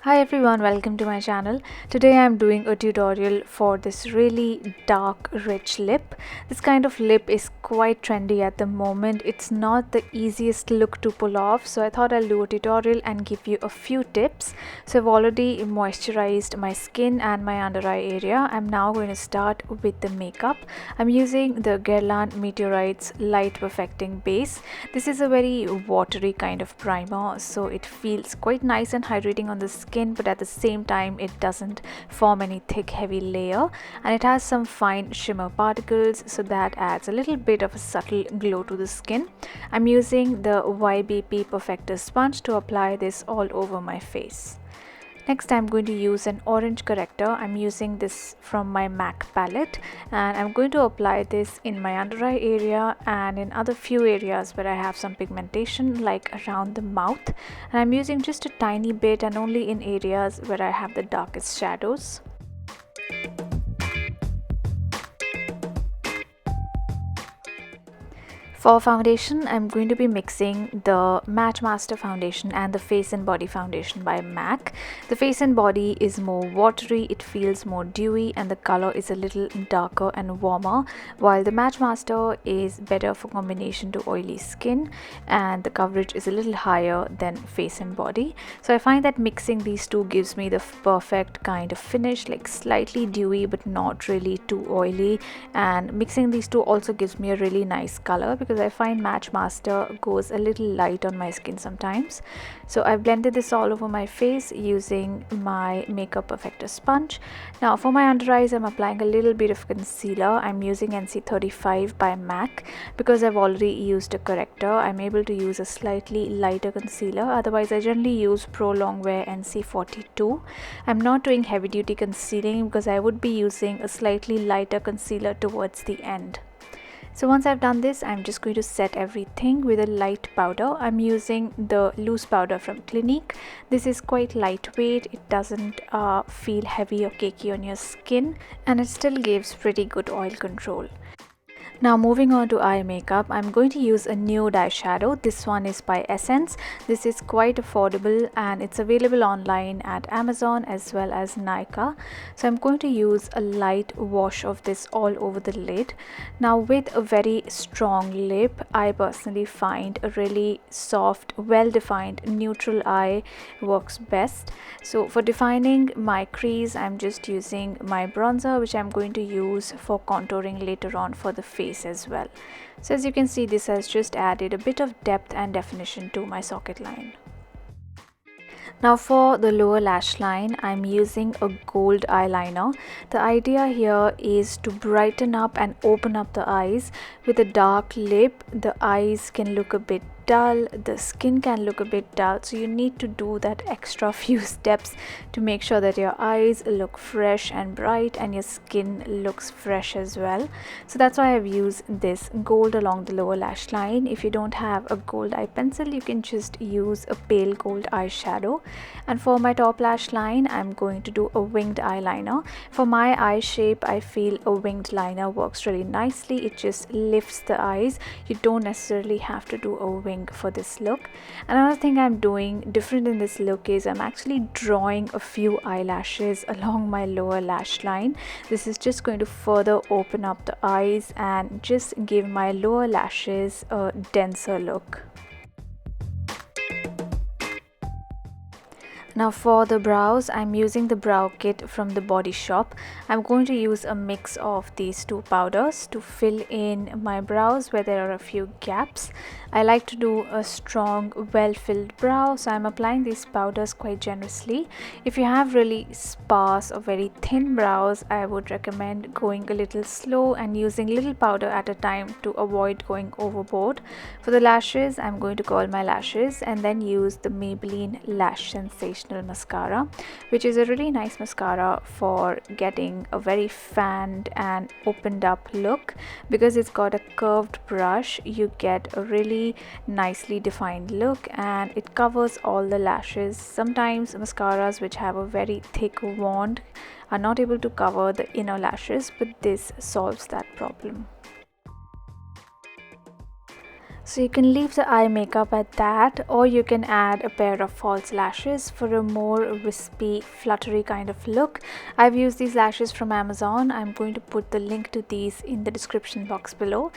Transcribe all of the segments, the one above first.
Hi everyone, welcome to my channel. Today I'm doing a tutorial for this really dark rich lip. This kind of lip is quite trendy at the moment. It's not the easiest look to pull off, so I thought I'll do a tutorial and give you a few tips. So I've already moisturized my skin and my under eye area. I'm now going to start with the makeup. I'm using the Guerlain Meteorites Light Perfecting Base. This is a very watery kind of primer, so it feels quite nice and hydrating on the skin, but at the same time it doesn't form any thick heavy layer, and it has some fine shimmer particles, so that adds a little bit of a subtle glow to the skin. I'm using the YBP Perfector sponge to apply this all over my face. Next, I'm going to use an orange corrector. I'm using this from my MAC palette, and I'm going to apply this in my under eye area and in other few areas where I have some pigmentation, like around the mouth. And I'm using just a tiny bit and only in areas where I have the darkest shadows. For foundation, I'm going to be mixing the Matchmaster Foundation and the Face and Body Foundation by MAC. The Face and Body is more watery, it feels more dewy, and the color is a little darker and warmer, while the Matchmaster is better for combination to oily skin, and the coverage is a little higher than Face and Body. So I find that mixing these two gives me the perfect kind of finish, like slightly dewy but not really too oily, and mixing these two also gives me a really nice color, because I find Matchmaster goes a little light on my skin sometimes. So I've blended this all over my face using my Makeup Perfector sponge. Now for my under eyes, I'm applying a little bit of concealer. I'm using NC35 by MAC. Because I've already used a corrector, I'm able to use a slightly lighter concealer. Otherwise, I generally use Pro Longwear NC42. I'm not doing heavy duty concealing because I would be using a slightly lighter concealer towards the end. So once I've done this, I'm just going to set everything with a light powder. I'm using the loose powder from Clinique. This is quite lightweight. It doesn't feel heavy or cakey on your skin, and it still gives pretty good oil control. Now moving on to eye makeup, I'm going to use a nude eyeshadow. This one is by Essence. This is quite affordable and it's available online at Amazon as well as Nykaa. So I'm going to use a light wash of this all over the lid. Now with a very strong lip, I personally find a really soft, well-defined neutral eye works best. So for defining my crease, I'm just using my bronzer, which I'm going to use for contouring later on for the face as well. So as you can see, this has just added a bit of depth and definition to my socket line. Now for the lower lash line, I'm using a gold eyeliner. The idea here is to brighten up and open up the eyes. With a dark lip, the eyes can look a bit dull, the skin can look a bit dull, so you need to do that extra few steps to make sure that your eyes look fresh and bright and your skin looks fresh as well. So that's why I've used this gold along the lower lash line. If you don't have a gold eye pencil, you can just use a pale gold eyeshadow. And for my top lash line, I'm going to do a winged eyeliner. For my eye shape, I feel a winged liner works really nicely. It just lifts the eyes. You don't necessarily have to do a wing for this look. Another thing I'm doing different in this look is I'm actually drawing a few eyelashes along my lower lash line. This is just going to further open up the eyes and just give my lower lashes a denser look. Now for the brows, I'm using the brow kit from the Body Shop. I'm going to use a mix of these two powders to fill in my brows where there are a few gaps. I like to do a strong, well-filled brow, so I'm applying these powders quite generously. If you have really sparse or very thin brows, I would recommend going a little slow and using little powder at a time to avoid going overboard. For the lashes, I'm going to curl my lashes and then use the Maybelline Lash Sensational Mascara, which is a really nice mascara for getting a very fanned and opened up look. Because it's got a curved brush, you get a really nicely defined look and it covers all the lashes. Sometimes mascaras which have a very thick wand are not able to cover the inner lashes, but this solves that problem. So you can leave the eye makeup at that, or you can add a pair of false lashes for a more wispy, fluttery kind of look. I've used these lashes from Amazon. I'm going to put the link to these in the description box below.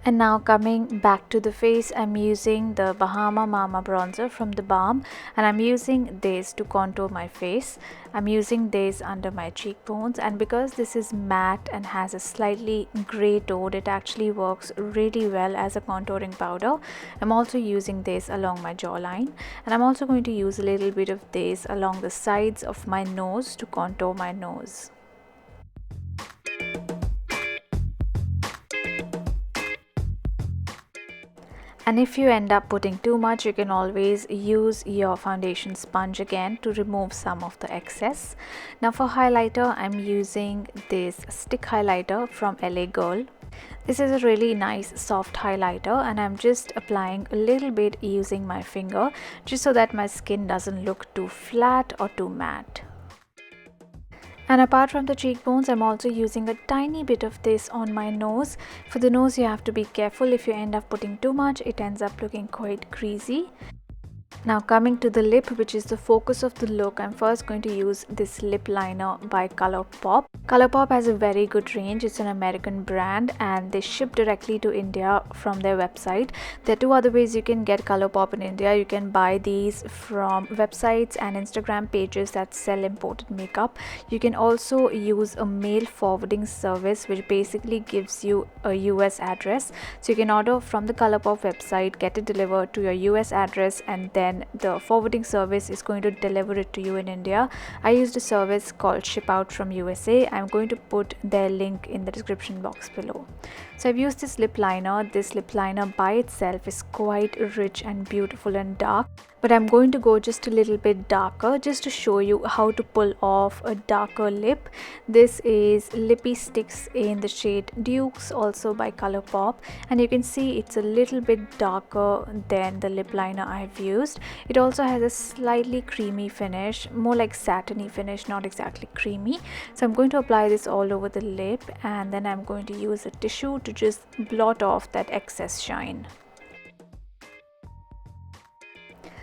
And now coming back to the face, I'm using the Bahama Mama Bronzer from theBalm, and I'm using this to contour my face. I'm using this under my cheekbones, and because this is matte and has a slightly grey tone, it actually works really well as a contouring powder. I'm also using this along my jawline, and I'm also going to use a little bit of this along the sides of my nose to contour my nose. And if you end up putting too much, you can always use your foundation sponge again to remove some of the excess. Now for highlighter, I'm using this stick highlighter from LA Girl. This is a really nice soft highlighter, and I'm just applying a little bit using my finger just so that my skin doesn't look too flat or too matte. And apart from the cheekbones, I'm also using a tiny bit of this on my nose. For the nose, you have to be careful. If you end up putting too much, it ends up looking quite greasy. Now coming to the lip, which is the focus of the look, I'm first going to use this lip liner by ColourPop. ColourPop has a very good range. It's an American brand and they ship directly to India from their website. There are two other ways you can get ColourPop in India. You can buy these from websites and Instagram pages that sell imported makeup. You can also use a mail forwarding service which basically gives you a US address. So you can order from the ColourPop website, get it delivered to your US address, and then the forwarding service is going to deliver it to you in India. I used a service called ShipOutFromUSA. I'm going to put their link in the description box below. So I've used this lip liner. This lip liner by itself is quite rich and beautiful and dark, but I'm going to go just a little bit darker just to show you how to pull off a darker lip. This is Lippie Stix in the shade Dukes, also by ColourPop, and you can see it's a little bit darker than the lip liner I've used. It also has a slightly creamy finish, more like satiny finish, not exactly creamy. So I'm going to apply this all over the lip, and then I'm going to use a tissue to just blot off that excess shine.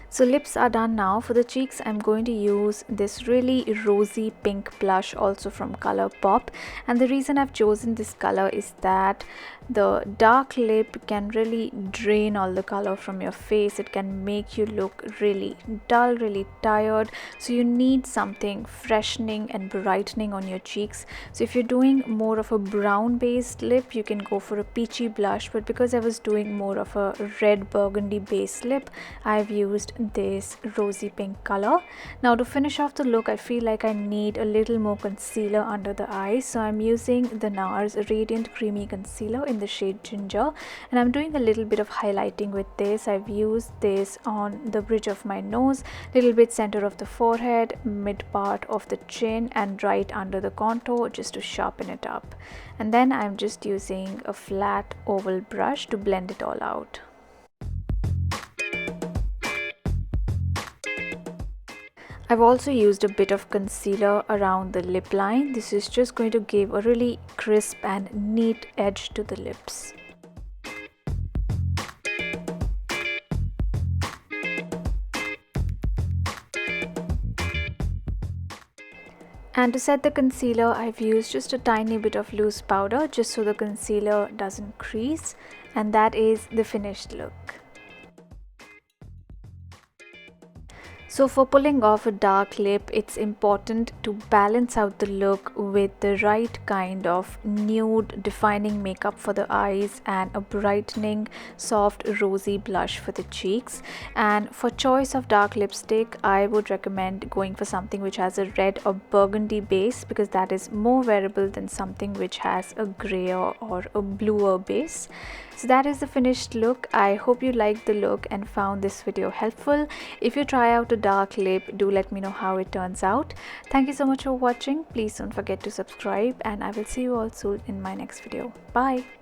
So lips are done now. For the cheeks, I'm going to use this really rosy pink blush also from ColourPop, and the reason I've chosen this color is that the dark lip can really drain all the color from your face. It can make you look really dull, really tired, so you need something freshening and brightening on your cheeks. So if you're doing more of a brown based lip, you can go for a peachy blush, but because I was doing more of a red burgundy base lip, I've used this rosy pink color. Now to finish off the look, I feel like I need a little more concealer under the eyes, so I'm using the NARS Radiant Creamy Concealer in the shade Ginger, and I'm doing a little bit of highlighting with this. I've used this on the bridge of my nose, little bit center of the forehead, mid part of the chin, and right under the contour just to sharpen it up. And then I'm just using a flat oval brush to blend it all out. I've also used a bit of concealer around the lip line. This is just going to give a really crisp and neat edge to the lips. And to set the concealer, I've used just a tiny bit of loose powder just so the concealer doesn't crease, and that is the finished look. So for pulling off a dark lip, it's important to balance out the look with the right kind of nude defining makeup for the eyes and a brightening soft rosy blush for the cheeks. And for choice of dark lipstick, I would recommend going for something which has a red or burgundy base, because that is more wearable than something which has a grayer or a bluer base. So that is the finished look. I hope you liked the look and found this video helpful. If you try out a dark lip, do let me know how it turns out. Thank you so much for watching. Please don't forget to subscribe, and I will see you all soon in my next video. Bye.